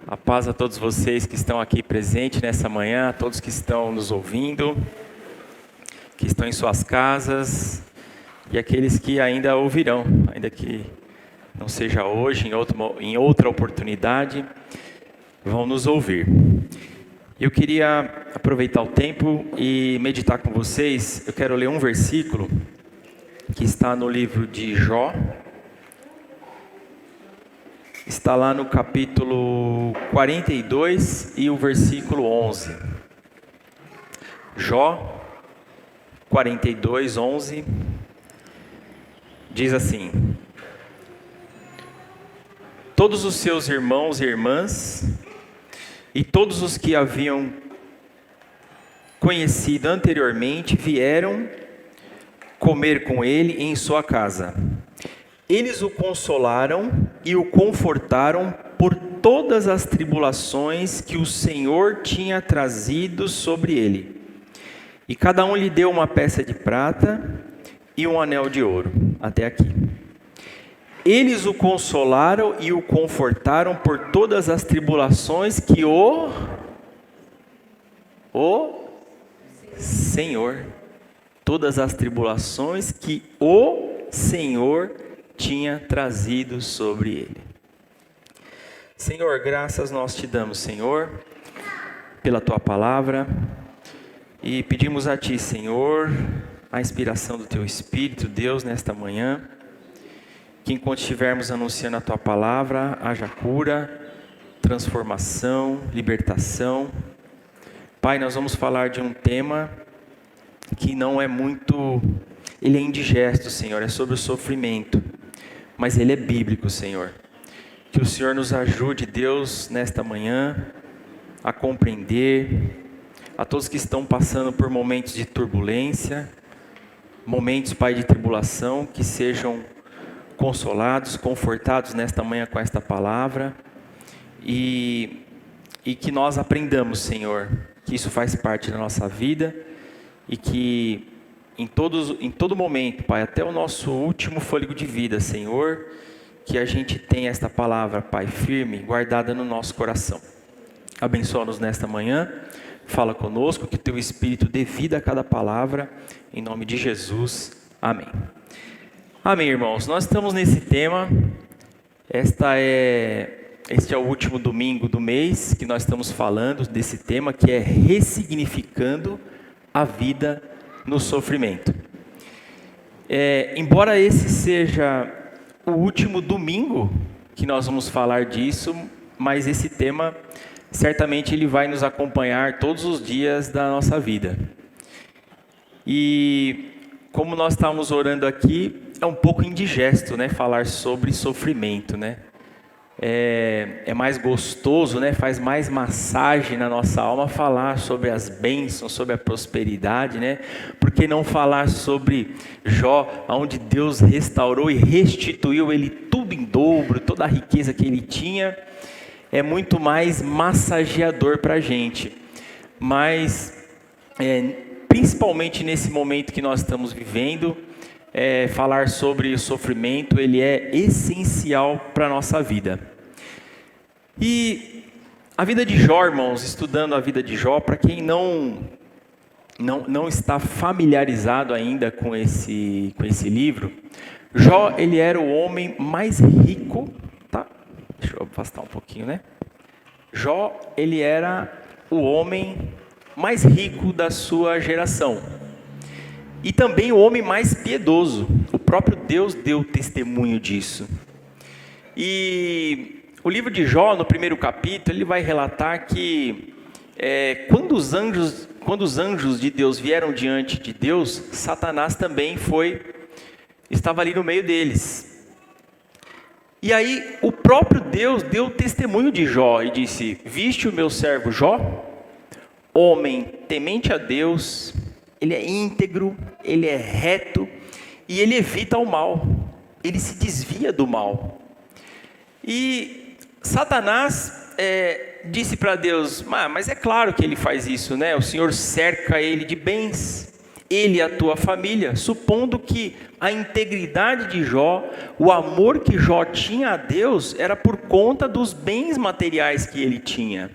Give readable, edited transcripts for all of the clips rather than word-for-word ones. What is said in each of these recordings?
A paz a todos vocês que estão aqui presentes nessa manhã, a todos que estão nos ouvindo, que estão em suas casas e aqueles que ainda ouvirão, ainda que não seja hoje, em outra oportunidade, vão nos ouvir. Eu queria aproveitar o tempo e meditar com vocês. Eu quero ler um versículo que está no livro de Jó. Está lá no capítulo 42 e o versículo 11. Jó 42, 11, diz assim: todos os seus irmãos e irmãs, e todos os que haviam conhecido anteriormente, vieram comer com ele em sua casa. Eles o consolaram e o confortaram por todas as tribulações que o Senhor tinha trazido sobre ele. E cada um lhe deu uma peça de prata e um anel de ouro. Até aqui. Eles o consolaram e o confortaram por todas as tribulações que o Senhor, todas as tribulações que o Senhor tinha trazido sobre ele. Senhor, graças nós te damos, Senhor, pela tua palavra, e pedimos a ti, Senhor, a inspiração do teu Espírito, Deus, nesta manhã, que enquanto estivermos anunciando a tua palavra, haja cura, transformação, libertação. Pai, nós vamos falar de um tema que não é muito, ele é indigesto, Senhor, é sobre o sofrimento. Mas ele é bíblico, Senhor. Que o Senhor nos ajude, Deus, nesta manhã, a compreender, a todos que estão passando por momentos de turbulência, momentos, Pai, de tribulação, que sejam consolados, confortados nesta manhã com esta palavra, e que nós aprendamos, Senhor, que isso faz parte da nossa vida, e que em todo momento, Pai, até o nosso último fôlego de vida, Senhor, que a gente tenha esta palavra, Pai, firme, guardada no nosso coração. Abençoa-nos nesta manhã, fala conosco, que Teu Espírito dê vida a cada palavra, em nome de Jesus, amém. Amém, irmãos, nós estamos nesse tema, este é o último domingo do mês, que nós estamos falando desse tema, que é ressignificando a vida no sofrimento. Embora esse seja o último domingo que nós vamos falar disso, mas esse tema certamente ele vai nos acompanhar todos os dias da nossa vida. E como nós estávamos orando aqui, é um pouco indigesto, né, falar sobre sofrimento, né? É mais gostoso, né? Faz mais massagem na nossa alma falar sobre as bênçãos, sobre a prosperidade, né? Por que não falar sobre Jó, onde Deus restaurou e restituiu ele tudo em dobro, toda a riqueza que ele tinha? É muito mais massageador para a gente. Mas, principalmente nesse momento que nós estamos vivendo, falar sobre o sofrimento, ele é essencial para a nossa vida. E a vida de Jó, irmãos, estudando a vida de Jó, para quem não está familiarizado ainda com esse livro, Jó, ele era o homem mais rico, tá? Deixa eu afastar um pouquinho, né? Jó, ele era o homem mais rico da sua geração. E também o homem mais piedoso. O próprio Deus deu testemunho disso. E o livro de Jó, no primeiro capítulo, ele vai relatar que quando os anjos de Deus vieram diante de Deus, Satanás também estava ali no meio deles. E aí o próprio Deus deu testemunho de Jó e disse: viste o meu servo Jó? Homem temente a Deus, ele é íntegro, ele é reto e ele evita o mal, ele se desvia do mal. E Satanás disse para Deus: mas é claro que ele faz isso, né? O Senhor cerca ele de bens, ele e a tua família, supondo que a integridade de Jó, o amor que Jó tinha a Deus, era por conta dos bens materiais que ele tinha.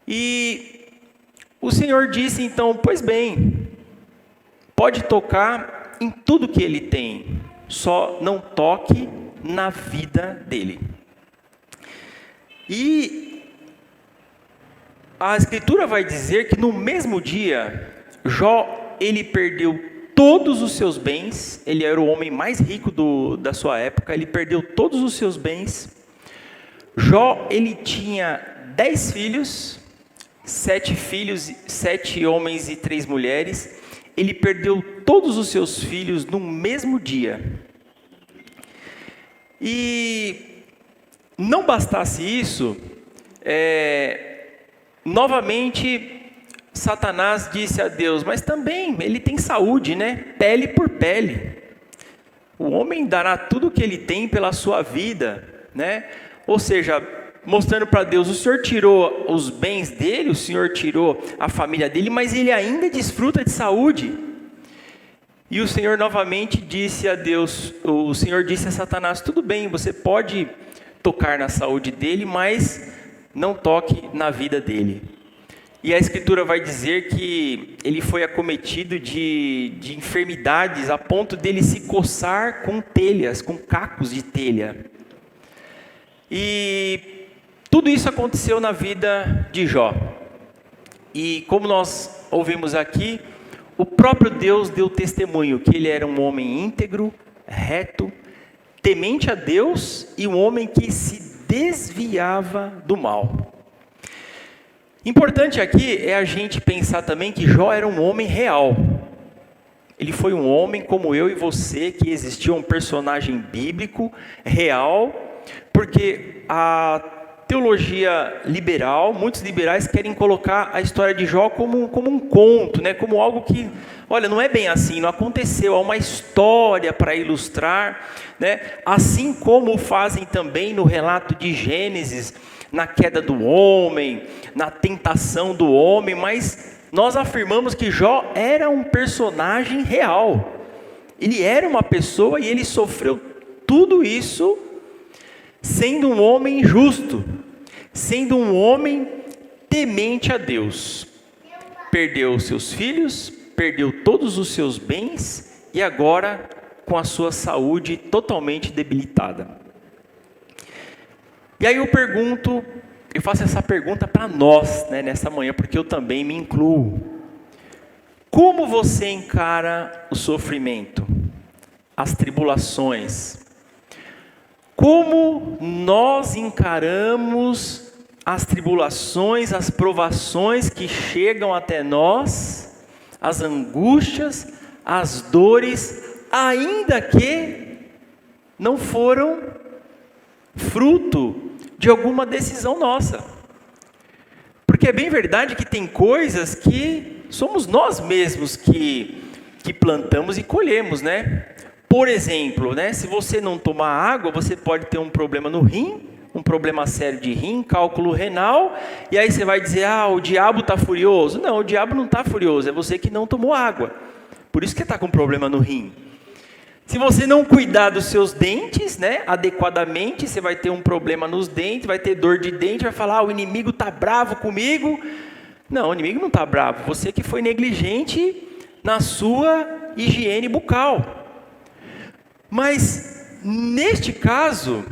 E o Senhor disse então: pois bem, pode tocar em tudo que ele tem, só não toque na vida dele. E a Escritura vai dizer que no mesmo dia, Jó, ele perdeu todos os seus bens. Ele era o homem mais rico da sua época. Ele perdeu todos os seus bens. Jó, ele tinha 10 filhos, 7 homens e 3 mulheres. Ele perdeu todos os seus filhos no mesmo dia. E não bastasse isso, novamente Satanás disse a Deus: mas também ele tem saúde, né? Pele por pele. O homem dará tudo o que ele tem pela sua vida, né? Ou seja, mostrando para Deus: o Senhor tirou os bens dele, o Senhor tirou a família dele, mas ele ainda desfruta de saúde. E o Senhor novamente disse a Deus, o Senhor disse a Satanás: tudo bem, você pode tocar na saúde dele, mas não toque na vida dele. E a Escritura vai dizer que ele foi acometido de enfermidades a ponto dele se coçar com telhas, com cacos de telha. E tudo isso aconteceu na vida de Jó. E como nós ouvimos aqui, o próprio Deus deu testemunho que ele era um homem íntegro, reto, temente a Deus e um homem que se desviava do mal. Importante aqui é a gente pensar também que Jó era um homem real. Ele foi um homem como eu e você, que existia um personagem bíblico real, porque a teologia liberal, muitos liberais querem colocar a história de Jó como um conto, né? Como algo que, olha, não é bem assim, não aconteceu, há uma história para ilustrar, né? Assim como fazem também no relato de Gênesis, na queda do homem, na tentação do homem, mas nós afirmamos que Jó era um personagem real. Ele era uma pessoa e ele sofreu tudo isso sendo um homem justo, sendo um homem temente a Deus. Perdeu seus filhos, perdeu todos os seus bens e agora com a sua saúde totalmente debilitada. E aí eu faço essa pergunta para nós, né, nessa manhã, porque eu também me incluo. Como você encara o sofrimento, as tribulações? Como nós encaramos as tribulações, as provações que chegam até nós, as angústias, as dores, ainda que não foram fruto de alguma decisão nossa? Porque é bem verdade que tem coisas que somos nós mesmos que plantamos e colhemos, né? Por exemplo, né, se você não tomar água, você pode ter um problema no rim, um problema sério de rim, cálculo renal, e aí você vai dizer: o diabo está furioso. Não, o diabo não está furioso, é você que não tomou água. Por isso que está com problema no rim. Se você não cuidar dos seus dentes, né, adequadamente, você vai ter um problema nos dentes, vai ter dor de dente, vai falar: o inimigo está bravo comigo. Não, o inimigo não está bravo, você que foi negligente na sua higiene bucal. Mas, neste caso,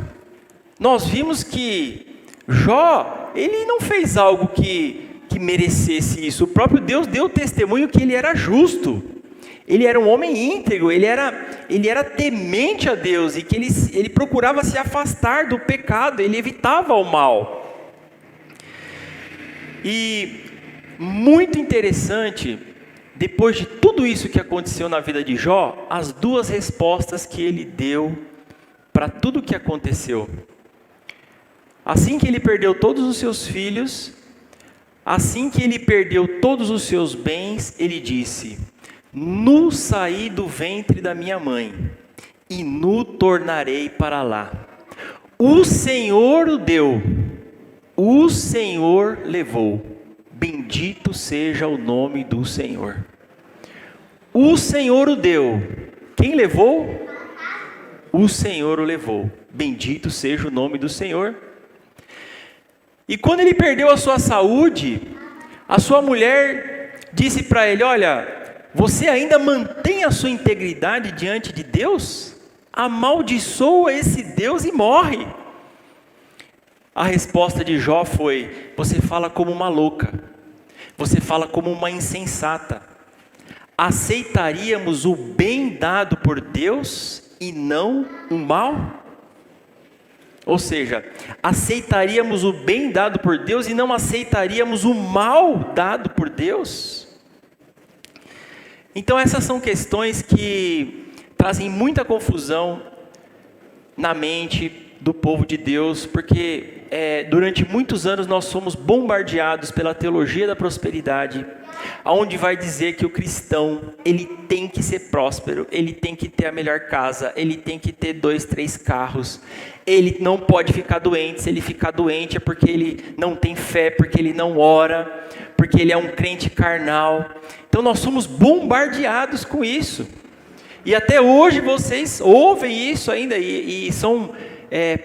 nós vimos que Jó, ele não fez algo que merecesse isso. O próprio Deus deu testemunho que ele era justo. Ele era um homem íntegro, ele era temente a Deus e que ele procurava se afastar do pecado, ele evitava o mal. E muito interessante, depois de tudo isso que aconteceu na vida de Jó, as duas respostas que ele deu para tudo o que aconteceu. Assim que ele perdeu todos os seus filhos, assim que ele perdeu todos os seus bens, ele disse: nu saí do ventre da minha mãe, e nu tornarei para lá. O Senhor o deu, o Senhor levou. Bendito seja o nome do Senhor. o Senhor o deu. Quem levou? O Senhor o levou. Bendito seja o nome do Senhor. E quando ele perdeu a sua saúde, a sua mulher disse para ele: olha, você ainda mantém a sua integridade diante de Deus? Amaldiçoa esse Deus e morre. A resposta de Jó foi: você fala como uma louca, você fala como uma insensata. Aceitaríamos o bem dado por Deus e não o mal? Ou seja, aceitaríamos o bem dado por Deus e não aceitaríamos o mal dado por Deus? Então essas são questões que trazem muita confusão na mente do povo de Deus, porque durante muitos anos nós somos bombardeados pela teologia da prosperidade, onde vai dizer que o cristão, ele tem que ser próspero, ele tem que ter a melhor casa, ele tem que ter 2, 3 carros, ele não pode ficar doente. Se ele ficar doente é porque ele não tem fé, porque ele não ora, porque ele é um crente carnal. Então nós somos bombardeados com isso, e até hoje vocês ouvem isso ainda, e são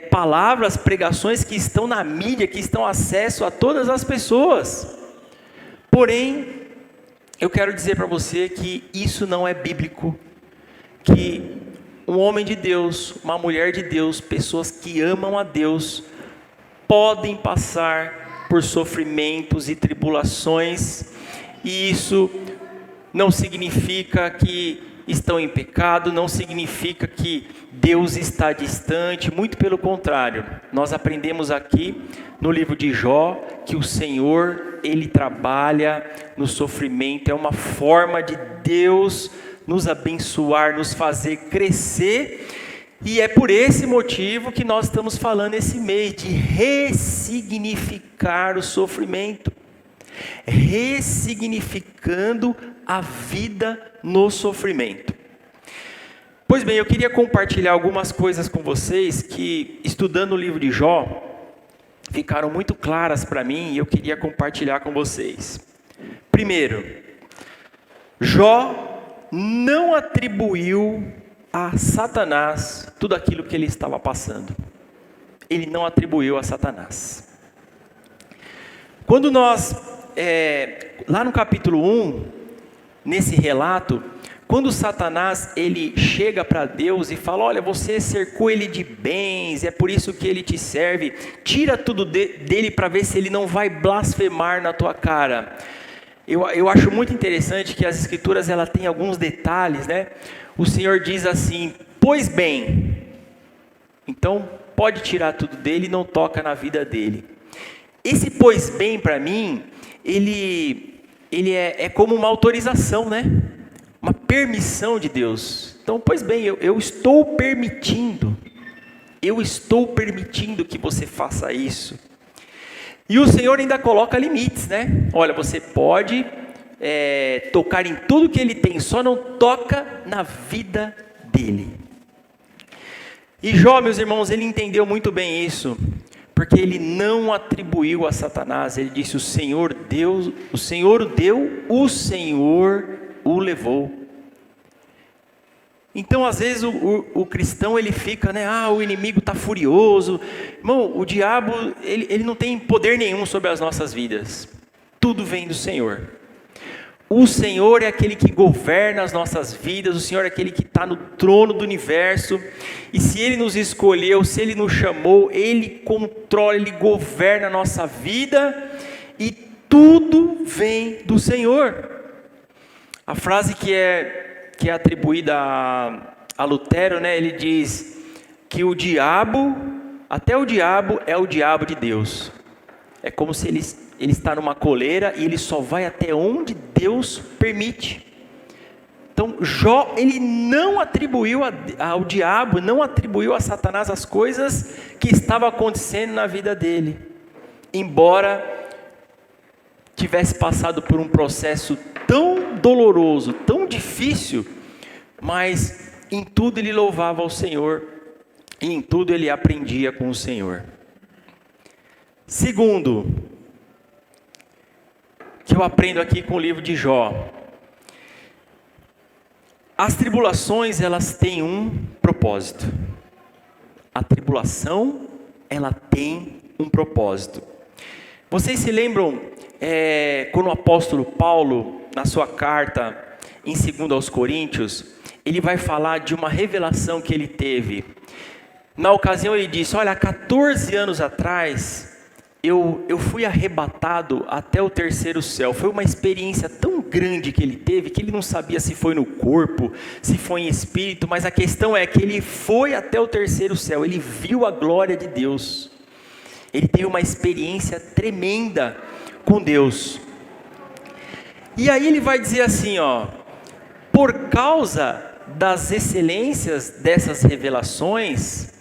palavras, pregações que estão na mídia, que estão acesso a todas as pessoas. Porém, eu quero dizer para você que isso não é bíblico, que um homem de Deus, uma mulher de Deus, pessoas que amam a Deus, podem passar por sofrimentos e tribulações, e isso não significa que estão em pecado, não significa que Deus está distante, muito pelo contrário. Nós aprendemos aqui no livro de Jó que o Senhor, Ele trabalha no sofrimento, é uma forma de Deus nos abençoar, nos fazer crescer, e é por esse motivo que nós estamos falando esse mês de ressignificar o sofrimento, ressignificando a vida no sofrimento. Pois bem, eu queria compartilhar algumas coisas com vocês que, estudando o livro de Jó, ficaram muito claras para mim e eu queria compartilhar com vocês. Primeiro, Jó não atribuiu a Satanás tudo aquilo que ele estava passando. Ele não atribuiu a Satanás. Quando nós, lá no capítulo 1, nesse relato, quando Satanás ele chega para Deus e fala: olha, você cercou ele de bens, é por isso que ele te serve, tira tudo dele para ver se ele não vai blasfemar na tua cara. Eu acho muito interessante que as escrituras ela tem alguns detalhes, né? O Senhor diz assim: pois bem, então pode tirar tudo dele e não toca na vida dele. Esse pois bem para mim, ele é como uma autorização, né? Uma permissão de Deus. Então, pois bem, eu estou permitindo que você faça isso. E o Senhor ainda coloca limites, né? Olha, você pode tocar em tudo que ele tem, só não toca na vida dele. E Jó, meus irmãos, ele entendeu muito bem isso, porque ele não atribuiu a Satanás. Ele disse: o Senhor Deus, o Senhor o deu, o Senhor o levou. Então, às vezes o cristão ele fica, né? O inimigo está furioso. Irmão, o diabo ele não tem poder nenhum sobre as nossas vidas. Tudo vem do Senhor. O Senhor é aquele que governa as nossas vidas. O Senhor é aquele que está no trono do universo. E se Ele nos escolheu, se Ele nos chamou, Ele controla, Ele governa a nossa vida. E tudo vem do Senhor. A frase que é atribuída a Lutero, né? Ele diz que o diabo, até o diabo é o diabo de Deus. É como se ele está numa coleira e ele só vai até onde Deus permite. Então Jó, ele não atribuiu ao diabo, não atribuiu a Satanás as coisas que estavam acontecendo na vida dele, embora tivesse passado por um processo tão doloroso, tão difícil, mas em tudo ele louvava ao Senhor, e em tudo ele aprendia com o Senhor. Segundo, que eu aprendo aqui com o livro de Jó, As tribulações, elas têm um propósito. A tribulação, ela tem um propósito. Vocês se lembram quando o apóstolo Paulo, na sua carta em 2 aos Coríntios, ele vai falar de uma revelação que ele teve. Na ocasião ele disse, olha, há 14 anos atrás, eu fui arrebatado até o terceiro céu. Foi uma experiência tão grande que ele teve, que ele não sabia se foi no corpo, se foi em espírito, mas a questão é que ele foi até o terceiro céu, ele viu a glória de Deus. Ele teve uma experiência tremenda com Deus. E aí ele vai dizer assim, por causa das excelências dessas revelações,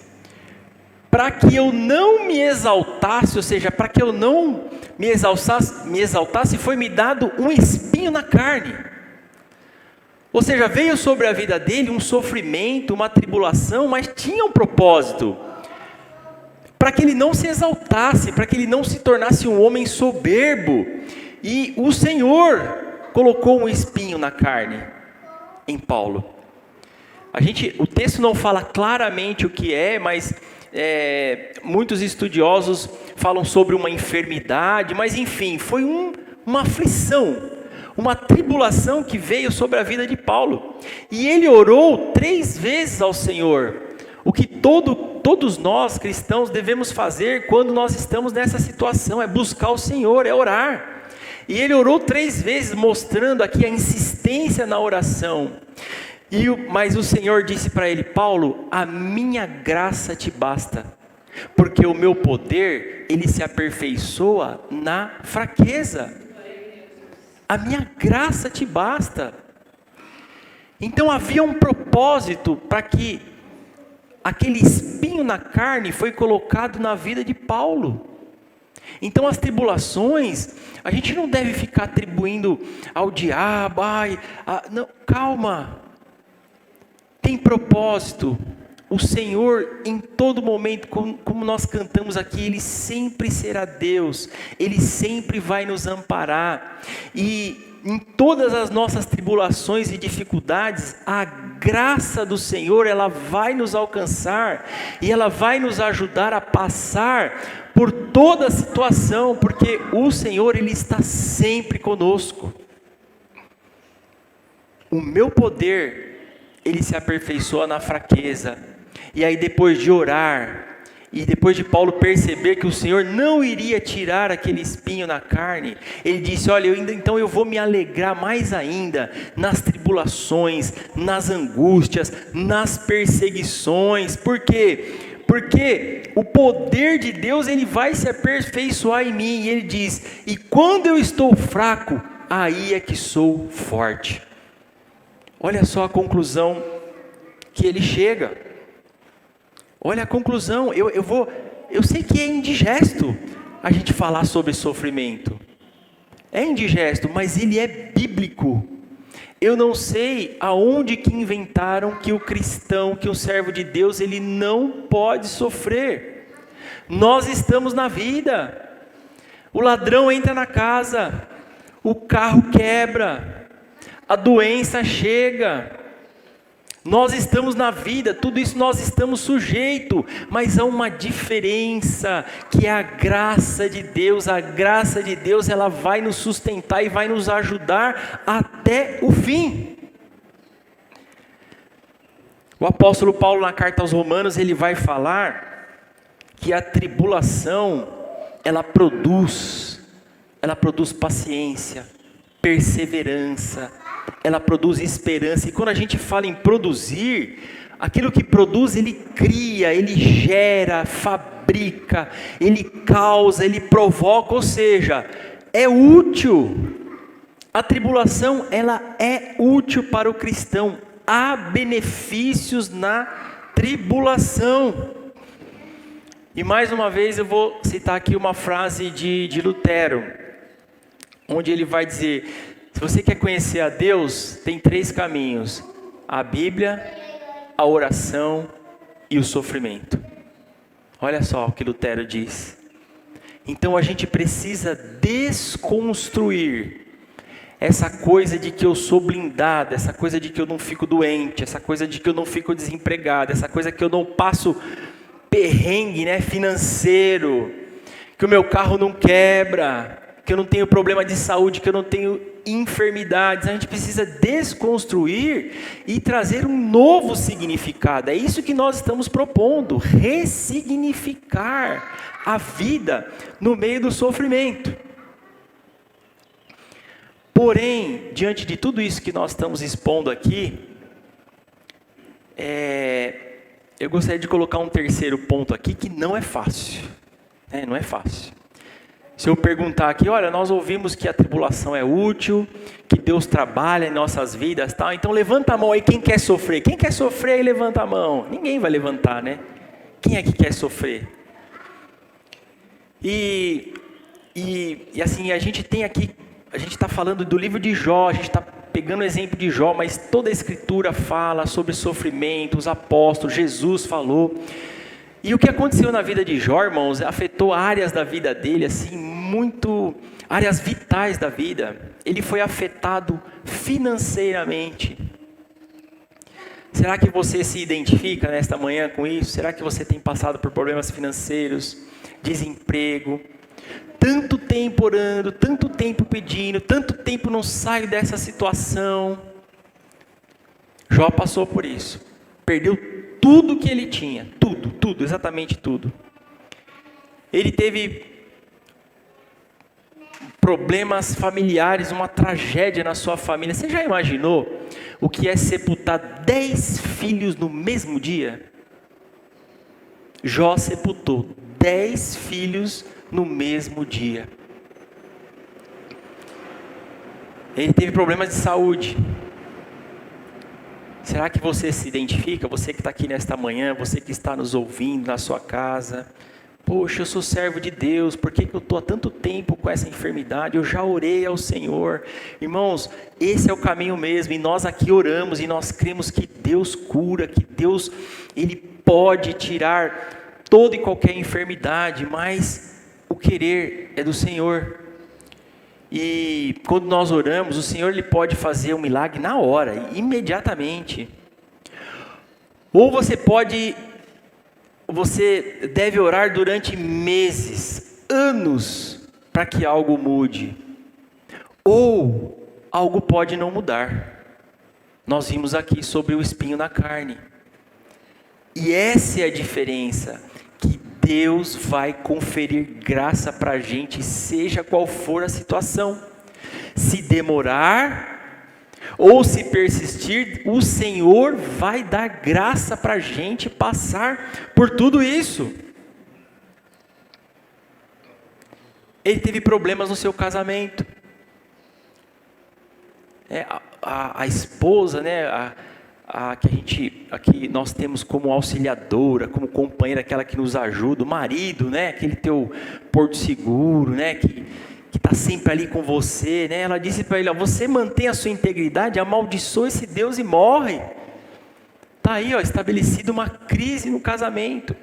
para que eu não me exaltasse, ou seja, para que eu não me exaltasse, foi me dado um espinho na carne. Ou seja, veio sobre a vida dele um sofrimento, uma tribulação, mas tinha um propósito. Para que ele não se exaltasse, para que ele não se tornasse um homem soberbo. E o Senhor colocou um espinho na carne em Paulo. O texto não fala claramente o que é, mas muitos estudiosos falam sobre uma enfermidade, mas enfim, foi uma aflição, uma tribulação que veio sobre a vida de Paulo. E ele orou 3 vezes ao Senhor, o que todos nós cristãos devemos fazer quando nós estamos nessa situação, é buscar o Senhor, é orar. E ele orou 3 vezes, mostrando aqui a insistência na oração. Mas o Senhor disse para ele, Paulo, a minha graça te basta, porque o meu poder, ele se aperfeiçoa na fraqueza. A minha graça te basta. Então havia um propósito para que aquele espinho na carne foi colocado na vida de Paulo. Então as tribulações, a gente não deve ficar atribuindo ao diabo, não, calma. Tem propósito. O Senhor, em todo momento, como nós cantamos aqui, Ele sempre será Deus, Ele sempre vai nos amparar, e em todas as nossas tribulações e dificuldades, a graça do Senhor, ela vai nos alcançar, e ela vai nos ajudar a passar por toda a situação, porque o Senhor, Ele está sempre conosco. O meu poder, ele se aperfeiçoa na fraqueza. E aí depois de orar, e depois de Paulo perceber que o Senhor não iria tirar aquele espinho na carne, ele disse, olha, então eu vou me alegrar mais ainda nas tribulações, nas angústias, nas perseguições. Por quê? Porque o poder de Deus, ele vai se aperfeiçoar em mim. E ele diz, e quando eu estou fraco, aí é que sou forte. Olha só a conclusão que ele chega. Olha a conclusão. Eu sei que é indigesto a gente falar sobre sofrimento. É indigesto, mas ele é bíblico. Eu não sei aonde que inventaram que o cristão, que o servo de Deus, ele não pode sofrer. Nós estamos na vida. O ladrão entra na casa, o carro quebra, a doença chega, nós estamos na vida, tudo isso nós estamos sujeitos, mas há uma diferença, que é a graça de Deus. A graça de Deus, ela vai nos sustentar e vai nos ajudar até o fim. O apóstolo Paulo, na carta aos Romanos, ele vai falar que a tribulação, ela produz paciência, perseverança, ela produz esperança. E quando a gente fala em produzir, aquilo que produz, ele cria, ele gera, fabrica, ele causa, ele provoca, ou seja, é útil. A tribulação, ela é útil para o cristão. Há benefícios na tribulação. E mais uma vez eu vou citar aqui uma frase de Lutero, onde ele vai dizer: se você quer conhecer a Deus, tem 3 caminhos: a Bíblia, a oração e o sofrimento. Olha só o que Lutero diz. Então a gente precisa desconstruir essa coisa de que eu sou blindado, essa coisa de que eu não fico doente, essa coisa de que eu não fico desempregado, essa coisa que eu não passo perrengue, né, financeiro, que o meu carro não quebra, que eu não tenho problema de saúde, que eu não tenho enfermidades. A gente precisa desconstruir e trazer um novo significado. É isso que nós estamos propondo, ressignificar a vida no meio do sofrimento. Porém, diante de tudo isso que nós estamos expondo aqui, eu gostaria de colocar um terceiro ponto aqui que não é fácil. Não é fácil. Se eu perguntar aqui, olha, nós ouvimos que a tribulação é útil, que Deus trabalha em nossas vidas, tal. Então levanta a mão aí, quem quer sofrer? Quem quer sofrer aí, levanta a mão. Ninguém vai levantar, né? Quem é que quer sofrer? E assim, a gente tem aqui, a gente está falando do livro de Jó, a gente está pegando o exemplo de Jó, mas toda a Escritura fala sobre sofrimento, os apóstolos, Jesus falou. E o que aconteceu na vida de Jó, irmãos, afetou áreas da vida dele, assim, muito, áreas vitais da vida. Ele foi afetado financeiramente. Será que você se identifica nesta manhã com isso? Será que você tem passado por problemas financeiros, desemprego? Tanto tempo orando, tanto tempo pedindo, tanto tempo não saio dessa situação. Jó passou por isso. Perdeu tudo que ele tinha, tudo, exatamente tudo. Ele teve problemas familiares, uma tragédia na sua família. Você já imaginou o que é sepultar 10 filhos no mesmo dia? Jó sepultou 10 filhos no mesmo dia. Ele teve problemas de saúde. Será que você se identifica? Você que está aqui nesta manhã, você que está nos ouvindo na sua casa. Poxa, eu sou servo de Deus, por que eu estou há tanto tempo com essa enfermidade? Eu já orei ao Senhor. Irmãos, esse é o caminho mesmo, e nós aqui oramos, e nós cremos que Deus cura, que Deus, Ele pode tirar toda e qualquer enfermidade, mas o querer é do Senhor. E quando nós oramos, o Senhor Ele pode fazer um milagre na hora, imediatamente. Ou você deve orar durante meses, anos, para que algo mude. Ou algo pode não mudar. Nós vimos aqui sobre o espinho na carne. E essa é a diferença, que Deus vai conferir graça para a gente, seja qual for a situação. Se demorar ou se persistir, o Senhor vai dar graça para a gente passar por tudo isso. Ele teve problemas no seu casamento. A esposa, né, aqui nós temos como auxiliadora, como companheira, aquela que nos ajuda, o marido, né, aquele teu porto seguro, né, que está sempre ali com você, né? Ela disse para ele, você mantém a sua integridade, amaldiçoa esse Deus e morre. Está aí, estabelecida uma crise no casamento.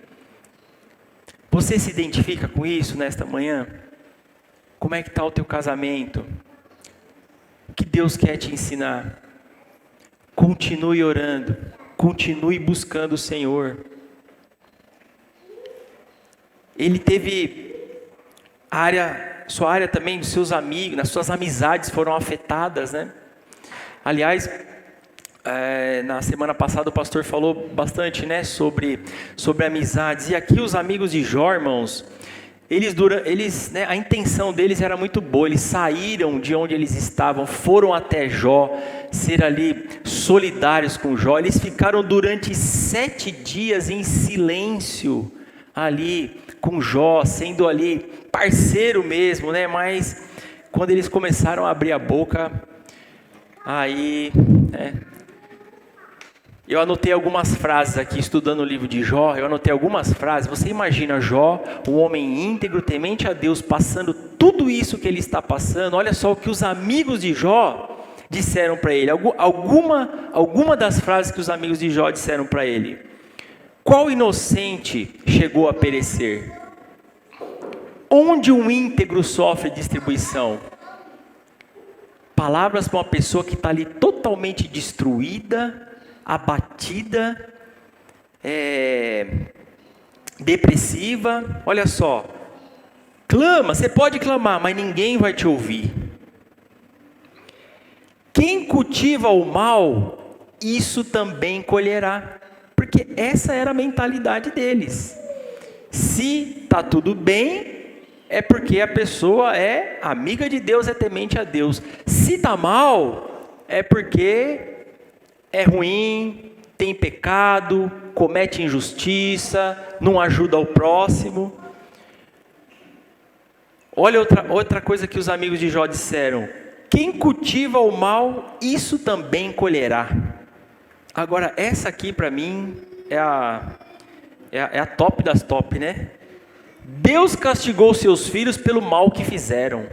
Você se identifica com isso nesta manhã? Como é que está o teu casamento? O que Deus quer te ensinar? Continue orando, continue buscando o Senhor. Ele teve sua área também dos seus amigos, nas suas amizades foram afetadas, né? Aliás, na semana passada o pastor falou bastante, né, sobre amizades. E aqui os amigos de Jó, irmãos, eles, né, a intenção deles era muito boa. Eles saíram de onde eles estavam, foram até Jó, ser ali solidários com Jó. Eles ficaram durante 7 dias em silêncio ali com Jó, sendo ali parceiro mesmo, né? Mas quando eles começaram a abrir a boca, aí, né? Eu anotei algumas frases aqui, estudando o livro de Jó, eu anotei algumas frases. Você imagina Jó, um homem íntegro, temente a Deus, passando tudo isso que ele está passando. Olha só o que os amigos de Jó disseram para ele. Alguma das frases que os amigos de Jó disseram para ele. Qual inocente chegou a perecer? Onde um íntegro sofre distribuição? palavras para uma pessoa que está ali totalmente destruída, abatida, depressiva. Olha só, clama, você pode clamar, mas ninguém vai te ouvir. Quem cultiva o mal, isso também colherá. Porque essa era a mentalidade deles. Se está tudo bem, é porque a pessoa é amiga de Deus, é temente a Deus. Se está mal, é porque é ruim, tem pecado, comete injustiça, não ajuda o próximo. Olha outra coisa que os amigos de Jó disseram: quem cultiva o mal, isso também colherá. Agora, essa aqui para mim é a top das top, né? Deus castigou seus filhos pelo mal que fizeram.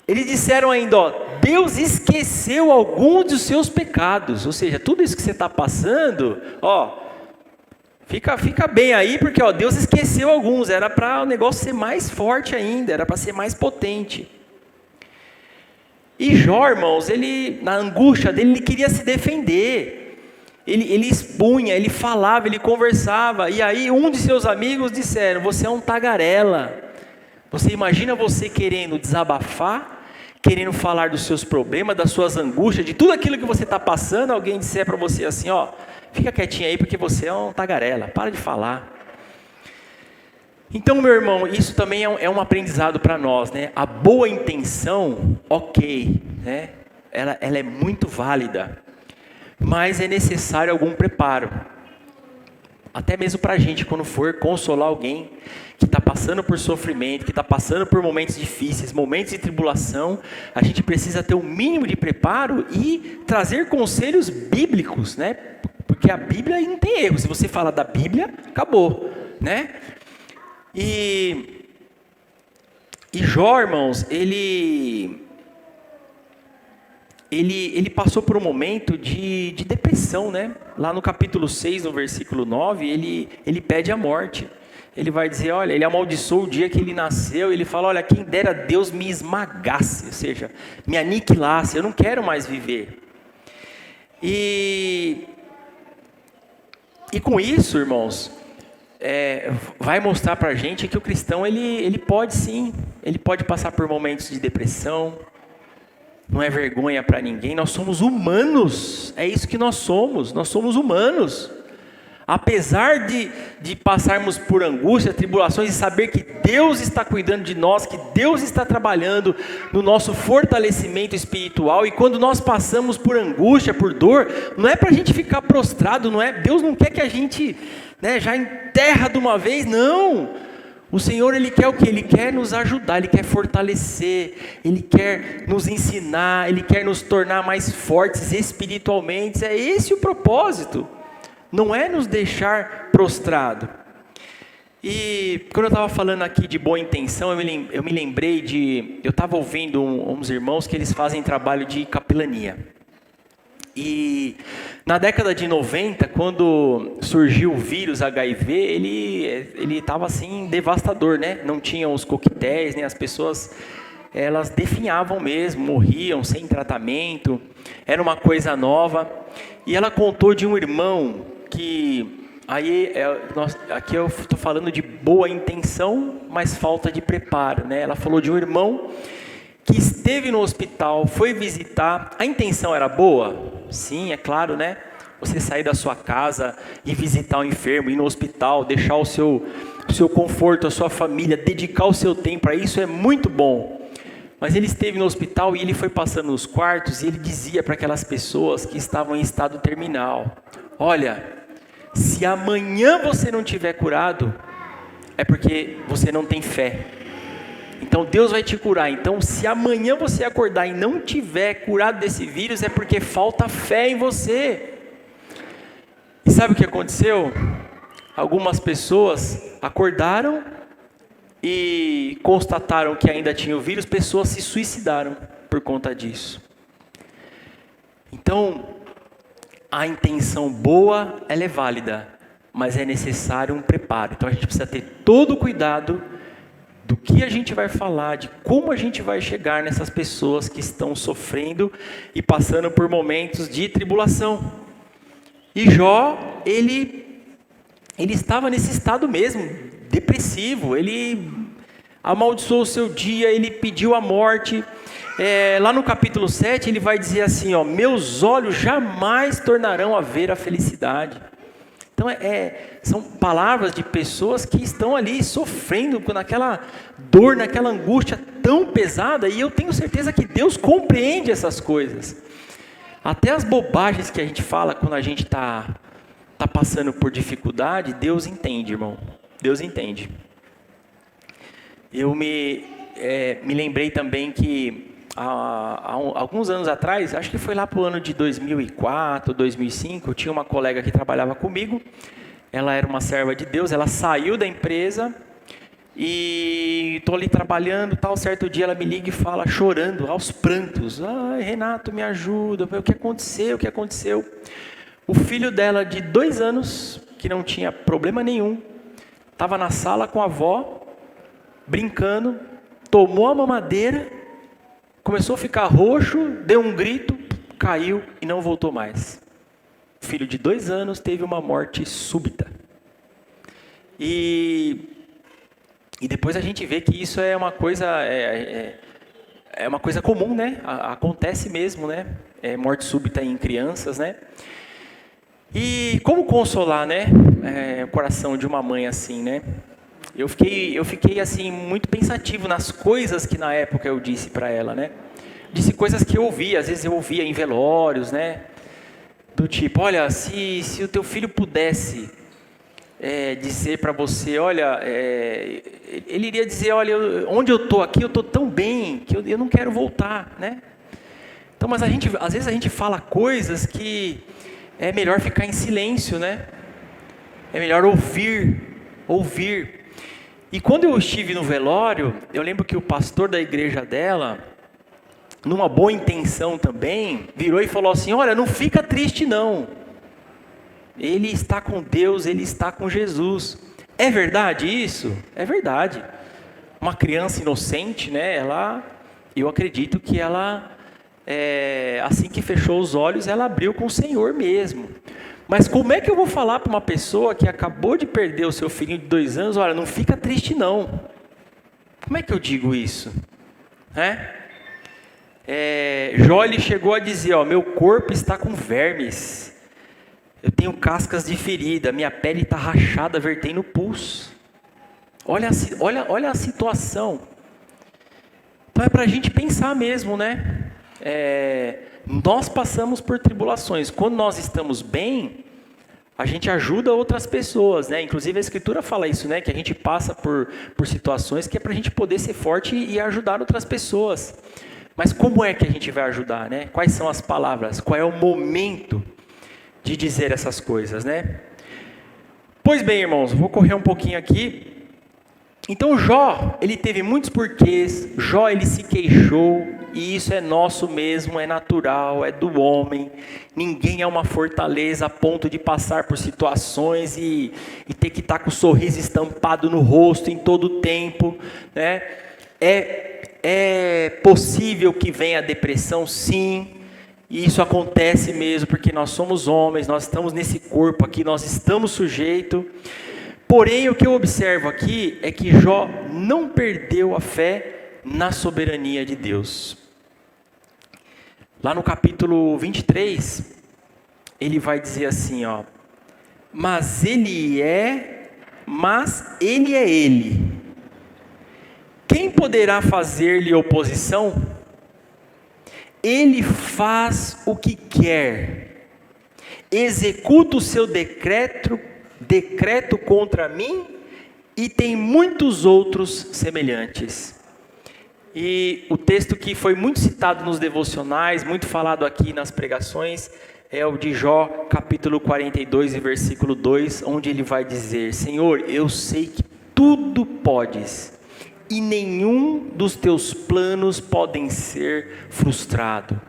Eles disseram ainda, ó, Deus esqueceu alguns dos seus pecados. Ou seja, tudo isso que você está passando, ó, fica bem aí, porque ó, Deus esqueceu alguns. Era para o negócio ser mais forte ainda, era para ser mais potente. E Jó, irmãos, ele, na angústia dele, ele queria se defender. Ele expunha, ele falava, ele conversava. E aí um de seus amigos disseram: você é um tagarela. Você imagina você querendo desabafar, querendo falar dos seus problemas, das suas angústias, de tudo aquilo que você está passando, alguém disser para você assim, ó, fica quietinho aí porque você é um tagarela, para de falar. Então, meu irmão, isso também é um aprendizado para nós, né? A boa intenção, ok, né? Ela é muito válida, mas é necessário algum preparo. Até mesmo para a gente, quando for consolar alguém que está passando por sofrimento, que está passando por momentos difíceis, momentos de tribulação, a gente precisa ter um mínimo de preparo e trazer conselhos bíblicos, né? Porque a Bíblia não tem erro. Se você fala da Bíblia, acabou, né? E Jó, irmãos, ele passou por um momento de depressão, né? Lá no capítulo 6, no versículo 9, ele pede a morte. Ele vai dizer, olha, ele amaldiçoou o dia que ele nasceu, ele fala, olha, quem dera Deus me esmagasse, ou seja, me aniquilasse, eu não quero mais viver. E com isso, irmãos, vai mostrar para a gente que o cristão, ele pode sim, ele pode passar por momentos de depressão. Não é vergonha para ninguém, nós somos humanos, é isso que nós somos humanos. Apesar de passarmos por angústia, tribulações, e saber que Deus está cuidando de nós, que Deus está trabalhando no nosso fortalecimento espiritual, e quando nós passamos por angústia, por dor, não é para a gente ficar prostrado, não é? Deus não quer que a gente, né, já enterra de uma vez, não. O Senhor, Ele quer o quê? Ele quer nos ajudar, Ele quer fortalecer, Ele quer nos ensinar, Ele quer nos tornar mais fortes espiritualmente. É esse o propósito, não é nos deixar prostrado. E quando eu estava falando aqui de boa intenção, eu me lembrei eu estava ouvindo uns irmãos que eles fazem trabalho de capelania. E na década de 90, quando surgiu o vírus HIV, ele estava assim devastador, né? Não tinham os coquetéis, né? As pessoas, elas definhavam mesmo, morriam sem tratamento, era uma coisa nova. E ela contou de um irmão que, aqui eu estou falando de boa intenção, mas falta de preparo, né? Ela falou de um irmão que esteve no hospital, foi visitar, a intenção era boa? Sim, é claro, né? Você sair da sua casa e visitar o enfermo, ir no hospital, deixar o seu conforto, a sua família, dedicar o seu tempo a isso é muito bom. Mas ele esteve no hospital e ele foi passando nos quartos e ele dizia para aquelas pessoas que estavam em estado terminal, olha, se amanhã você não tiver curado, é porque você não tem fé. Então Deus vai te curar. Então se amanhã você acordar e não tiver curado desse vírus, é porque falta fé em você. E sabe o que aconteceu? Algumas pessoas acordaram e constataram que ainda tinha o vírus, pessoas se suicidaram por conta disso. Então, a intenção boa, ela é válida, mas é necessário um preparo. Então a gente precisa ter todo o cuidado do que a gente vai falar, de como a gente vai chegar nessas pessoas que estão sofrendo e passando por momentos de tribulação. E Jó, ele estava nesse estado mesmo, depressivo, ele amaldiçoou o seu dia, ele pediu a morte. Lá no capítulo 7 ele vai dizer assim, meus olhos jamais tornarão a ver a felicidade. Então são palavras de pessoas que estão ali sofrendo naquela dor, naquela angústia tão pesada, e eu tenho certeza que Deus compreende essas coisas. Até as bobagens que a gente fala quando a gente está passando por dificuldade, Deus entende, irmão. Deus entende. Eu me lembrei também que há alguns anos atrás, acho que foi lá para o ano de 2004, 2005, eu tinha uma colega que trabalhava comigo, ela era uma serva de Deus, ela saiu da empresa e estou ali trabalhando, tal, certo dia ela me liga e fala, chorando, aos prantos, ai Renato, me ajuda, o que aconteceu? O filho dela de 2 anos, que não tinha problema nenhum, estava na sala com a avó, brincando, tomou a mamadeira, começou a ficar roxo, deu um grito, caiu e não voltou mais. O filho de 2 anos teve uma morte súbita. E depois a gente vê que isso é uma coisa, é uma coisa comum, né? Acontece mesmo, né? Morte súbita em crianças, né? E como consolar, né? O coração de uma mãe assim, né? Eu fiquei assim muito pensativo nas coisas que na época eu disse para ela, né? Disse coisas que eu ouvia, às vezes eu ouvia em velórios, né? Do tipo, olha, se o teu filho pudesse dizer para você, olha, ele iria dizer, olha, onde eu estou aqui, eu estou tão bem que eu não quero voltar, né? Então, mas às vezes a gente fala coisas que é melhor ficar em silêncio, né? É melhor ouvir. E quando eu estive no velório, eu lembro que o pastor da igreja dela, numa boa intenção também, virou e falou assim, olha, não fica triste não. Ele está com Deus, ele está com Jesus. É verdade isso? É verdade. Uma criança inocente, né? Eu acredito que ela, assim que fechou os olhos, ela abriu com o Senhor mesmo. Mas como é que eu vou falar para uma pessoa que acabou de perder o seu filhinho de 2 anos, olha, não fica triste não. Como é que eu digo isso? Jó, ele chegou a dizer, meu corpo está com vermes. Eu tenho cascas de ferida, minha pele está rachada, vertendo pus. Olha a situação. Então é para a gente pensar mesmo, né? Nós passamos por tribulações. Quando nós estamos bem, a gente ajuda outras pessoas, né? Inclusive a Escritura fala isso, né? Que a gente passa por situações que é para a gente poder ser forte e ajudar outras pessoas. Mas como é que a gente vai ajudar, né? Quais são as palavras? Qual é o momento de dizer essas coisas, né? Pois bem, irmãos, vou correr um pouquinho aqui. Então Jó, ele teve muitos porquês, Jó, ele se queixou, e isso é nosso mesmo, é natural, é do homem. Ninguém é uma fortaleza a ponto de passar por situações e ter que estar com o sorriso estampado no rosto em todo o tempo, né? É possível que venha a depressão, sim, e isso acontece mesmo, porque nós somos homens, nós estamos nesse corpo aqui, nós estamos sujeitos. Porém, o que eu observo aqui é que Jó não perdeu a fé na soberania de Deus. Lá no capítulo 23, ele vai dizer assim, mas ele é ele. Quem poderá fazer-lhe oposição? Ele faz o que quer, executa o seu decreto contra mim, e tem muitos outros semelhantes. E o texto que foi muito citado nos devocionais, muito falado aqui nas pregações, é o de Jó, capítulo 42 e versículo 2, onde ele vai dizer, Senhor, eu sei que tudo podes, e nenhum dos teus planos podem ser frustrado.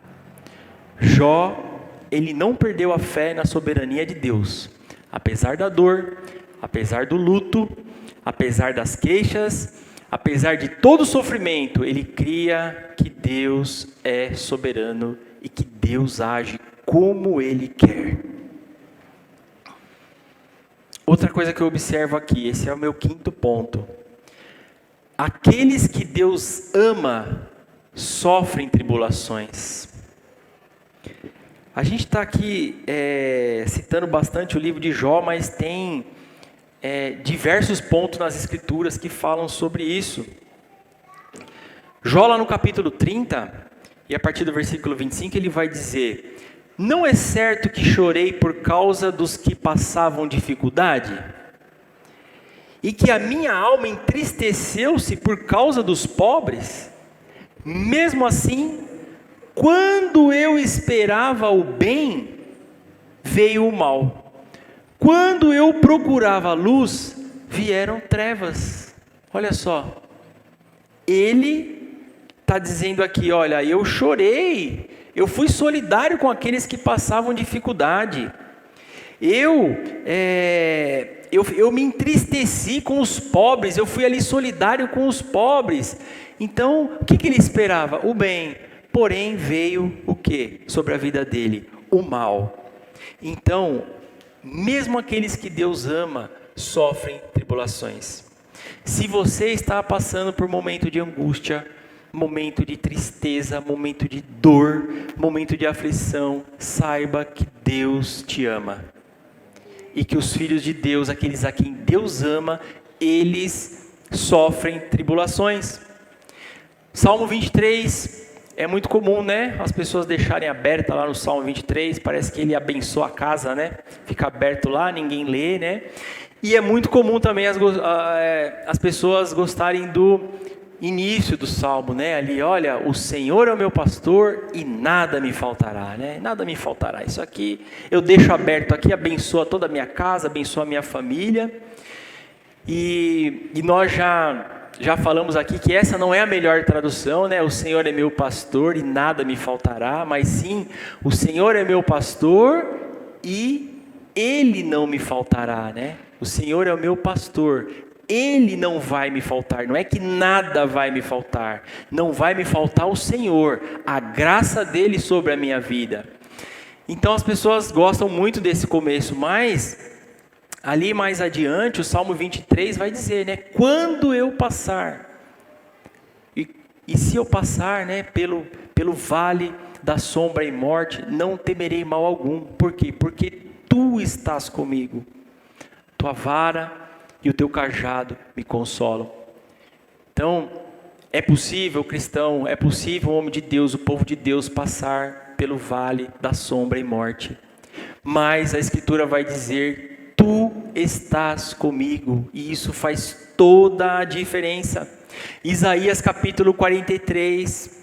Jó, ele não perdeu a fé na soberania de Deus, apesar da dor, apesar do luto, apesar das queixas, apesar de todo o sofrimento, ele cria que Deus é soberano e que Deus age como Ele quer. Outra coisa que eu observo aqui, esse é o meu quinto ponto. Aqueles que Deus ama sofrem tribulações. A gente está aqui citando bastante o livro de Jó, mas tem diversos pontos nas Escrituras que falam sobre isso. Jó, lá no capítulo 30, e a partir do versículo 25, ele vai dizer: não é certo que chorei por causa dos que passavam dificuldade? E que a minha alma entristeceu-se por causa dos pobres? Mesmo assim, quando eu esperava o bem, veio o mal. Quando eu procurava a luz, vieram trevas. Olha só, ele está dizendo aqui, olha, eu chorei, eu fui solidário com aqueles que passavam dificuldade, eu me entristeci com os pobres, eu fui ali solidário com os pobres. Então, o que ele esperava? O bem, porém veio o que? Sobre a vida dele? O mal. Então, mesmo aqueles que Deus ama, sofrem tribulações. Se você está passando por momento de angústia, momento de tristeza, momento de dor, momento de aflição, saiba que Deus te ama. E que os filhos de Deus, aqueles a quem Deus ama, eles sofrem tribulações. Salmo 23, é muito comum, né? As pessoas deixarem aberta lá no Salmo 23, parece que ele abençoa a casa, né? Fica aberto lá, ninguém lê, né? E é muito comum também as pessoas gostarem do início do Salmo, né? Ali, olha, o Senhor é o meu pastor e nada me faltará, né? Nada me faltará. Isso aqui eu deixo aberto aqui, abençoa toda a minha casa, abençoa a minha família. E nós já falamos aqui que essa não é a melhor tradução, né? O Senhor é meu pastor e nada me faltará, mas sim, o Senhor é meu pastor e Ele não me faltará, né? O Senhor é o meu pastor, Ele não vai me faltar, não é que nada vai me faltar, não vai me faltar o Senhor, a graça dEle sobre a minha vida. Então as pessoas gostam muito desse começo, mas ali mais adiante, o Salmo 23 vai dizer, né? Quando eu passar, e se eu passar, né, pelo vale da sombra e morte, não temerei mal algum. Por quê? Porque Tu estás comigo, Tua vara e o Teu cajado me consolam. Então, é possível, cristão, é possível o homem de Deus, o povo de Deus, passar pelo vale da sombra e morte. Mas a Escritura vai dizer: Tu estás comigo, e isso faz toda a diferença. Isaías capítulo 43,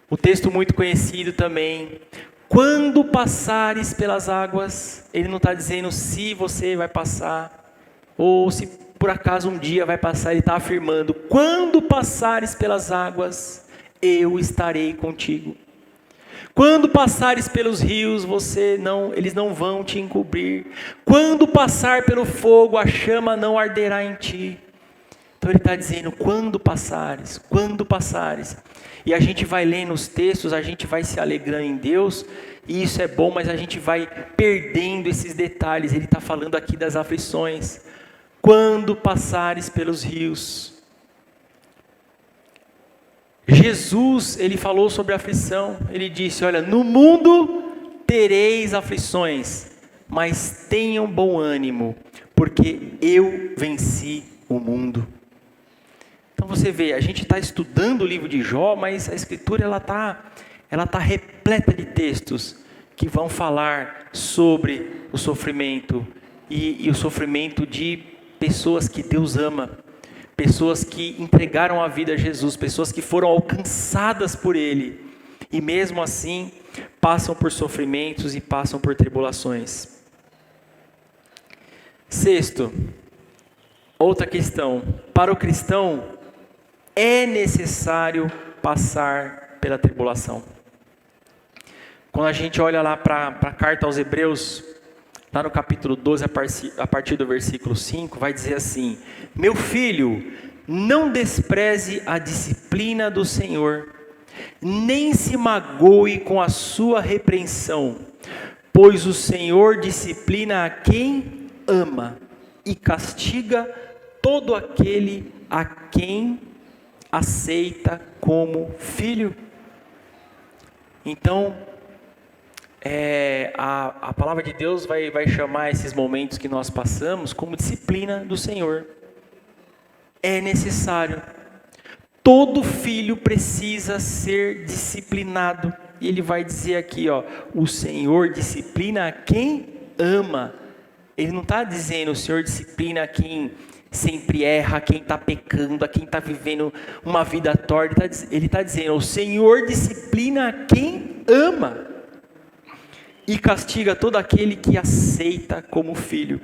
o texto muito conhecido também. Quando passares pelas águas, ele não está dizendo se você vai passar, ou se por acaso um dia vai passar, ele está afirmando: quando passares pelas águas, eu estarei contigo. Quando passares pelos rios, eles não vão te encobrir. Quando passar pelo fogo, a chama não arderá em ti. Então ele está dizendo: quando passares, quando passares. E a gente vai lendo os textos, a gente vai se alegrando em Deus, e isso é bom, mas a gente vai perdendo esses detalhes. Ele está falando aqui das aflições. Quando passares pelos rios. Jesus, ele falou sobre a aflição, ele disse: olha, no mundo tereis aflições, mas tenham bom ânimo, porque eu venci o mundo. Então você vê, a gente está estudando o livro de Jó, mas a Escritura ela tá repleta de textos que vão falar sobre o sofrimento e o sofrimento de pessoas que Deus ama. Pessoas que entregaram a vida a Jesus, pessoas que foram alcançadas por Ele, e mesmo assim, passam por sofrimentos e passam por tribulações. Sexto, outra questão, para o cristão, é necessário passar pela tribulação. Quando a gente olha lá para a carta aos Hebreus, lá no capítulo 12, a partir do versículo 5, vai dizer assim: meu filho, não despreze a disciplina do Senhor, nem se magoe com a sua repreensão, pois o Senhor disciplina a quem ama e castiga todo aquele a quem aceita como filho. Então, a palavra de Deus vai chamar esses momentos que nós passamos como disciplina do Senhor. É necessário. Todo filho precisa ser disciplinado. E ele vai dizer aqui, ó, o Senhor disciplina a quem ama. Ele não está dizendo o Senhor disciplina a quem sempre erra, a quem está pecando, a quem está vivendo uma vida torta. Ele está dizendo, o Senhor disciplina a quem ama e castiga todo aquele que aceita como filho.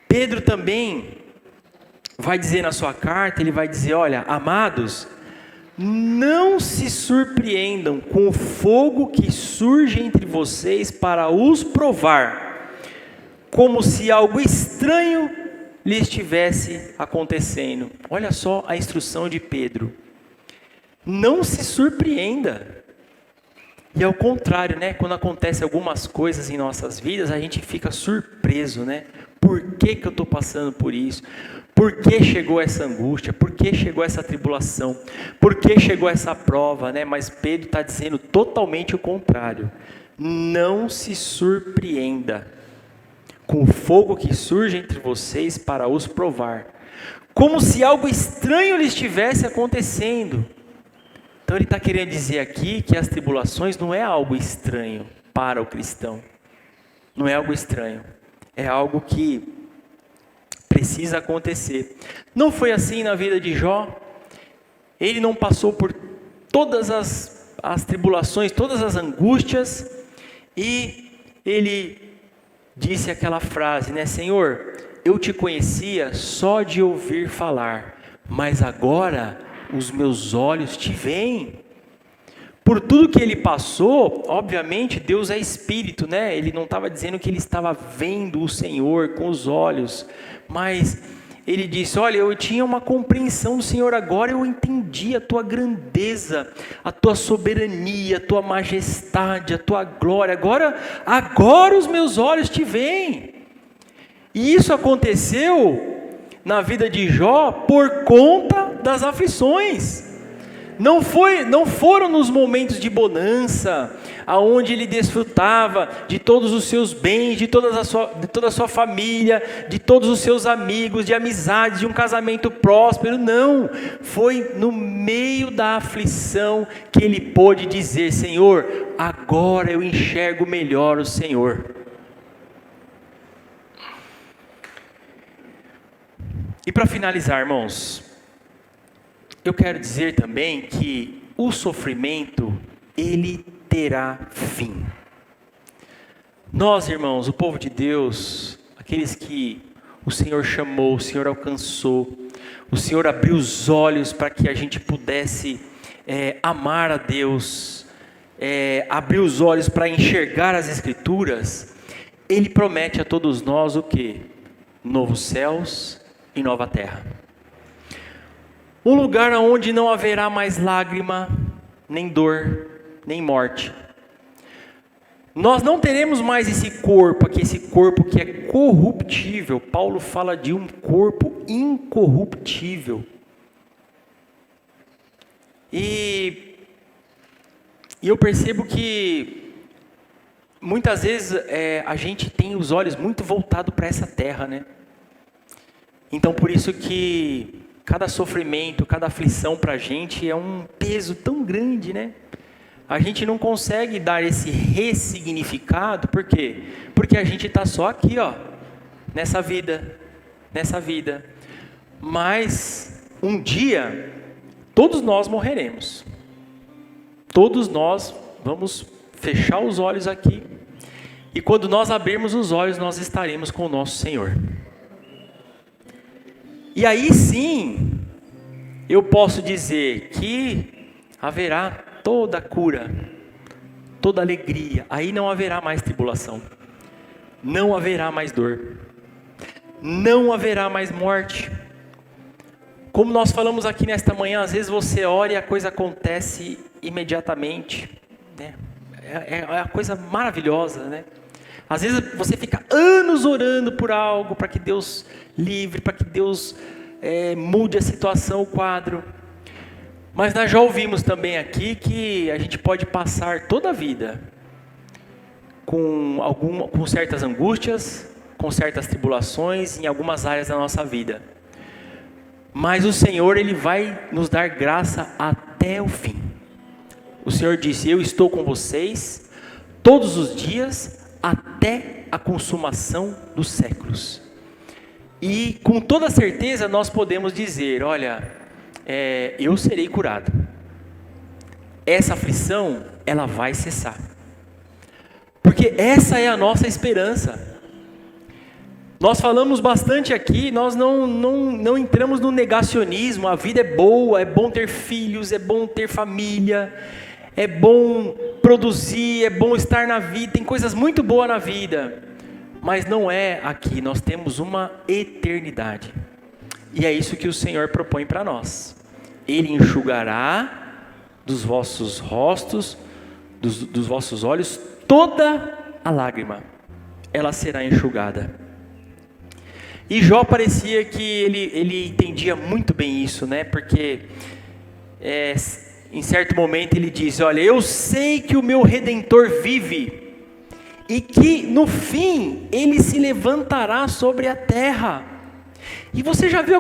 Pedro também vai dizer na sua carta, ele vai dizer, olha, amados, não se surpreendam com o fogo que surge entre vocês para os provar, como se algo estranho lhe estivesse acontecendo. Olha só a instrução de Pedro. Não se surpreenda. E ao contrário, né? Quando acontecem algumas coisas em nossas vidas, a gente fica surpreso, né? Por que eu estou passando por isso? Por que chegou essa angústia? Por que chegou essa tribulação? Por que chegou essa prova, né? Mas Pedro está dizendo totalmente o contrário. Não se surpreenda com o fogo que surge entre vocês para os provar, como se algo estranho lhe estivesse acontecendo. Então ele está querendo dizer aqui que as tribulações não é algo estranho para o cristão. Não é algo estranho. É algo que precisa acontecer. Não foi assim na vida de Jó. Ele não passou por todas as tribulações, todas as angústias. E ele disse aquela frase, né? Senhor, eu te conhecia só de ouvir falar, mas agora os meus olhos te veem. Por tudo que ele passou, obviamente Deus é espírito, né? Ele não estava dizendo que ele estava vendo o Senhor com os olhos, mas ele disse, olha, eu tinha uma compreensão do Senhor, agora eu entendi a tua grandeza, a tua soberania, a tua majestade, a tua glória, agora os meus olhos te veem. E isso aconteceu na vida de Jó por conta das aflições. Não foram nos momentos de bonança, aonde ele desfrutava de todos os seus bens, de toda a sua família, de todos os seus amigos, de amizades, de um casamento próspero. Não, foi no meio da aflição que ele pôde dizer, Senhor, agora eu enxergo melhor o Senhor. E para finalizar, irmãos, eu quero dizer também que o sofrimento, ele terá fim. Nós, irmãos, o povo de Deus, aqueles que o Senhor chamou, o Senhor alcançou, o Senhor abriu os olhos para que a gente pudesse amar a Deus, abrir os olhos para enxergar as Escrituras, Ele promete a todos nós o quê? Novos céus e nova terra. Um lugar onde não haverá mais lágrima, nem dor, nem morte. Nós não teremos mais esse corpo que é corruptível. Paulo fala de um corpo incorruptível. E eu percebo que muitas vezes a gente tem os olhos muito voltados para essa terra, né? Então por isso que cada sofrimento, cada aflição para a gente é um peso tão grande, né? A gente não consegue dar esse ressignificado, por quê? Porque a gente está só aqui, ó, nessa vida. Mas um dia, todos nós morreremos. Todos nós vamos fechar os olhos aqui. E quando nós abrirmos os olhos, nós estaremos com o nosso Senhor. E aí sim, eu posso dizer que haverá toda a cura, toda alegria, aí não haverá mais tribulação, não haverá mais dor, não haverá mais morte. Como nós falamos aqui nesta manhã, às vezes você ora e a coisa acontece imediatamente, né? É uma coisa maravilhosa, né? Às vezes você fica anos orando por algo, para que Deus livre, para que Deus mude a situação, o quadro. Mas nós já ouvimos também aqui que a gente pode passar toda a vida com certas angústias, com certas tribulações em algumas áreas da nossa vida. Mas o Senhor, Ele vai nos dar graça até o fim. O Senhor disse: eu estou com vocês todos os dias até a consumação dos séculos. E com toda certeza nós podemos dizer: olha, eu serei curado. Essa aflição, ela vai cessar. Porque essa é a nossa esperança. Nós falamos bastante aqui, nós não entramos no negacionismo. A vida é boa, é bom ter filhos, é bom ter família, é bom produzir, é bom estar na vida, tem coisas muito boas na vida. Mas não é aqui, nós temos uma eternidade. E é isso que o Senhor propõe para nós. Ele enxugará dos vossos rostos, dos vossos olhos, toda a lágrima. Ela será enxugada. E Jó parecia que ele entendia muito bem isso, né? Porque em certo momento ele diz: olha, eu sei que o meu Redentor vive, e que no fim ele se levantará sobre a terra. E você já viu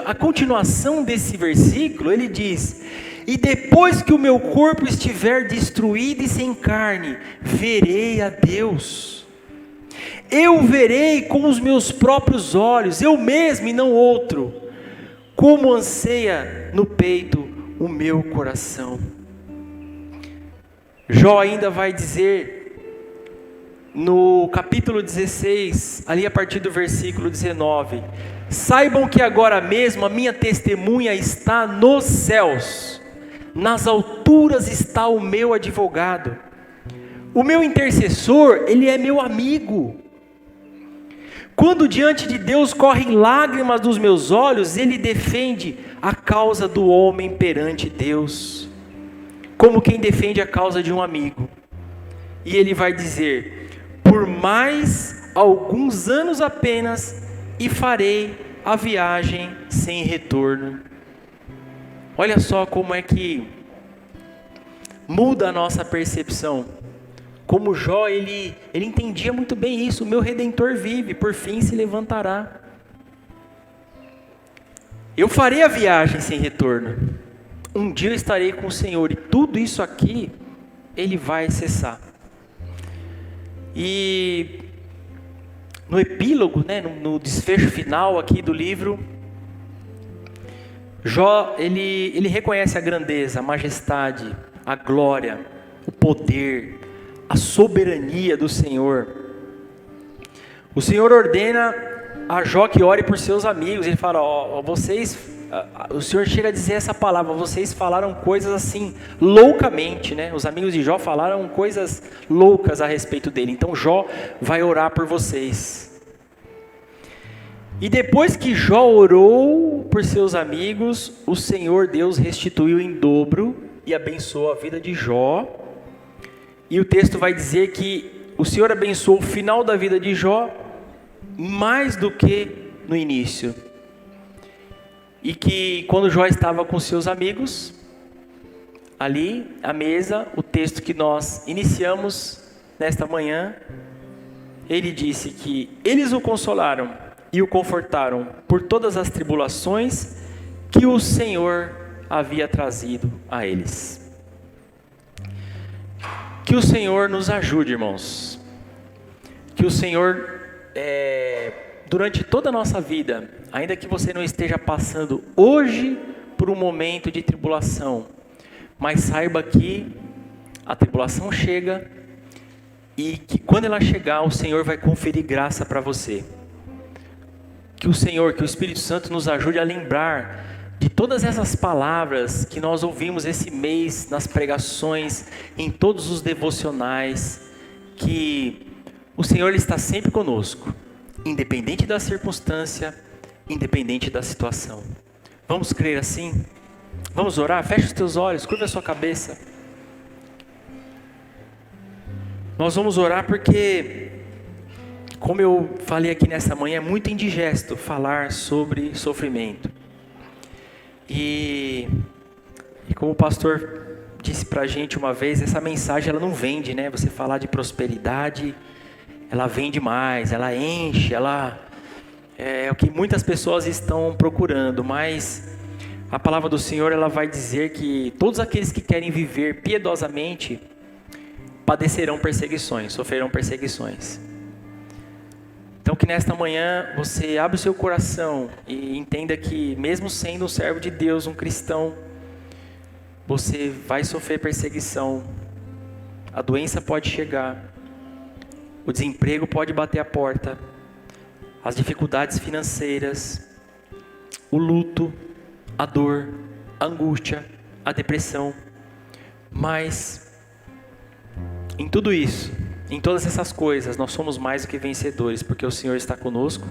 a continuação desse versículo? Ele diz: e depois que o meu corpo estiver destruído e sem carne, verei a Deus. Eu verei com os meus próprios olhos, eu mesmo e não outro, como anseia no peito o meu coração. Jó ainda vai dizer no capítulo 16, ali a partir do versículo 19: saibam que agora mesmo a minha testemunha está nos céus, nas alturas está o meu advogado, o meu intercessor, ele é meu amigo. Quando diante de Deus correm lágrimas dos meus olhos, Ele defende a causa do homem perante Deus, como quem defende a causa de um amigo. E Ele vai dizer: por mais alguns anos apenas, e farei a viagem sem retorno. Olha só como é que muda a nossa percepção. Como Jó, ele entendia muito bem isso. O meu Redentor vive, por fim se levantará. Eu farei a viagem sem retorno. Um dia eu estarei com o Senhor, e tudo isso aqui, Ele vai cessar. E no epílogo, né, no desfecho final aqui do livro, Jó, ele reconhece a grandeza, a majestade, a glória, o poder, a soberania do Senhor. O Senhor ordena a Jó que ore por seus amigos. Ele fala: o Senhor chega a dizer essa palavra: vocês falaram coisas assim loucamente, né? Os amigos de Jó falaram coisas loucas a respeito dele. Então Jó vai orar por vocês. E depois que Jó orou por seus amigos, o Senhor Deus restituiu em dobro e abençoou a vida de Jó. E o texto vai dizer que o Senhor abençoou o final da vida de Jó mais do que no início. E que quando Jó estava com seus amigos, ali à mesa, o texto que nós iniciamos nesta manhã, ele disse que eles o consolaram e o confortaram por todas as tribulações que o Senhor havia trazido a eles. Que o Senhor nos ajude, irmãos. Que o Senhor, durante toda a nossa vida, ainda que você não esteja passando hoje por um momento de tribulação, mas saiba que a tribulação chega e que quando ela chegar, o Senhor vai conferir graça para você. Que o Espírito Santo nos ajude a lembrar de todas essas palavras que nós ouvimos esse mês nas pregações, em todos os devocionais, que o Senhor Ele está sempre conosco, independente da circunstância, independente da situação. Vamos crer assim? Vamos orar? Feche os teus olhos, curva a sua cabeça. Nós vamos orar porque, como eu falei aqui nessa manhã, é muito indigesto falar sobre sofrimento. E como o pastor disse pra gente uma vez, essa mensagem ela não vende, né? Você falar de prosperidade, ela vende mais, ela enche, ela é o que muitas pessoas estão procurando, mas a palavra do Senhor ela vai dizer que todos aqueles que querem viver piedosamente padecerão perseguições, sofrerão perseguições. Então que nesta manhã você abra o seu coração e entenda que mesmo sendo um servo de Deus, um cristão, você vai sofrer perseguição, a doença pode chegar, o desemprego pode bater a porta, as dificuldades financeiras, o luto, a dor, a angústia, a depressão, mas em tudo isso, em todas essas coisas, nós somos mais do que vencedores, porque o Senhor está conosco,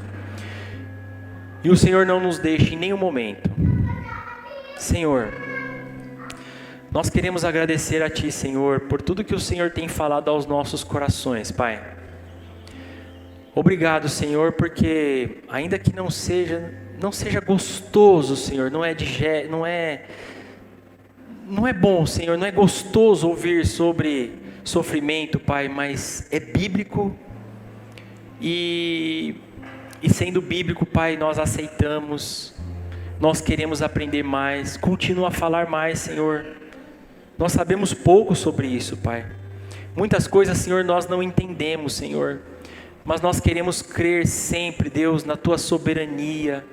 e o Senhor não nos deixa em nenhum momento. Senhor, nós queremos agradecer a Ti, Senhor, por tudo que o Senhor tem falado aos nossos corações, Pai. Obrigado, Senhor, porque ainda que não seja gostoso, Senhor, não é bom, Senhor, não é gostoso ouvir sobre sofrimento, Pai, mas é bíblico e sendo bíblico, Pai, nós aceitamos, nós queremos aprender mais, continua a falar mais, Senhor. Nós sabemos pouco sobre isso, Pai. Muitas coisas, Senhor, nós não entendemos, Senhor, mas nós queremos crer sempre, Deus, na Tua soberania,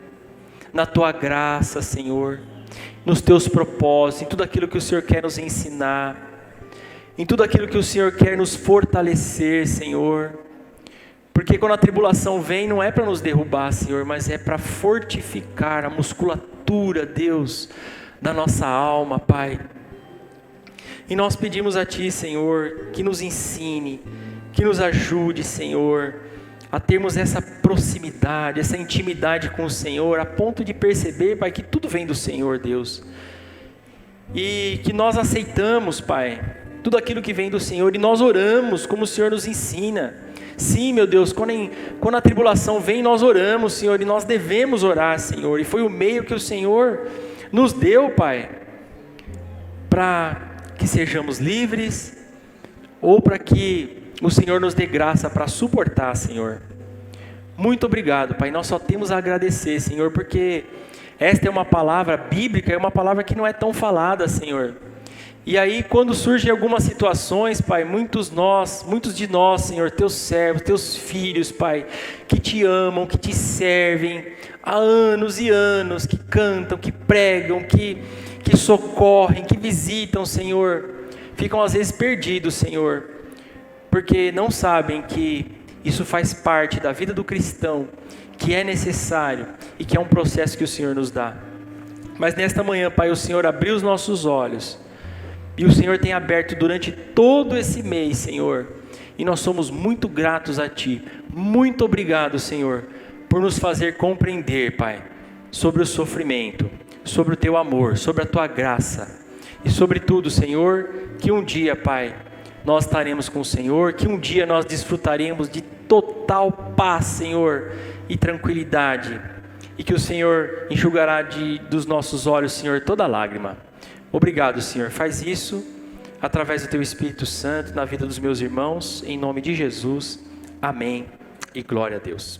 na Tua graça, Senhor, nos Teus propósitos, em tudo aquilo que o Senhor quer nos ensinar, em tudo aquilo que o Senhor quer nos fortalecer, Senhor, porque quando a tribulação vem, não é para nos derrubar, Senhor, mas é para fortificar a musculatura, Deus, da nossa alma, Pai. E nós pedimos a Ti, Senhor, que nos ensine, que nos ajude, Senhor, a termos essa proximidade, essa intimidade com o Senhor, a ponto de perceber, Pai, que tudo vem do Senhor, Deus, e que nós aceitamos, Pai, tudo aquilo que vem do Senhor, e nós oramos como o Senhor nos ensina. Sim, meu Deus, quando a tribulação vem, nós oramos, Senhor, e nós devemos orar, Senhor, e foi o meio que o Senhor nos deu, Pai, para que sejamos livres, ou para que o Senhor nos dê graça para suportar, Senhor. Muito obrigado, Pai, nós só temos a agradecer, Senhor, porque esta é uma palavra bíblica, é uma palavra que não é tão falada, Senhor. E aí quando surgem algumas situações, Pai, muitos de nós, Senhor, Teus servos, Teus filhos, Pai, que Te amam, que Te servem há anos e anos, que cantam, que pregam, que socorrem, que visitam, Senhor, ficam às vezes perdidos, Senhor, porque não sabem que isso faz parte da vida do cristão, que é necessário e que é um processo que o Senhor nos dá. Mas nesta manhã, Pai, o Senhor abriu os nossos olhos, e o Senhor tem aberto durante todo esse mês, Senhor, e nós somos muito gratos a Ti. Muito obrigado, Senhor, por nos fazer compreender, Pai, sobre o sofrimento, sobre o Teu amor, sobre a Tua graça, e sobre tudo, Senhor, que um dia, Pai, nós estaremos com o Senhor, que um dia nós desfrutaremos de total paz, Senhor, e tranquilidade, e que o Senhor enxugará dos nossos olhos, Senhor, toda lágrima. Obrigado, Senhor, faz isso através do Teu Espírito Santo na vida dos meus irmãos, em nome de Jesus, amém e glória a Deus.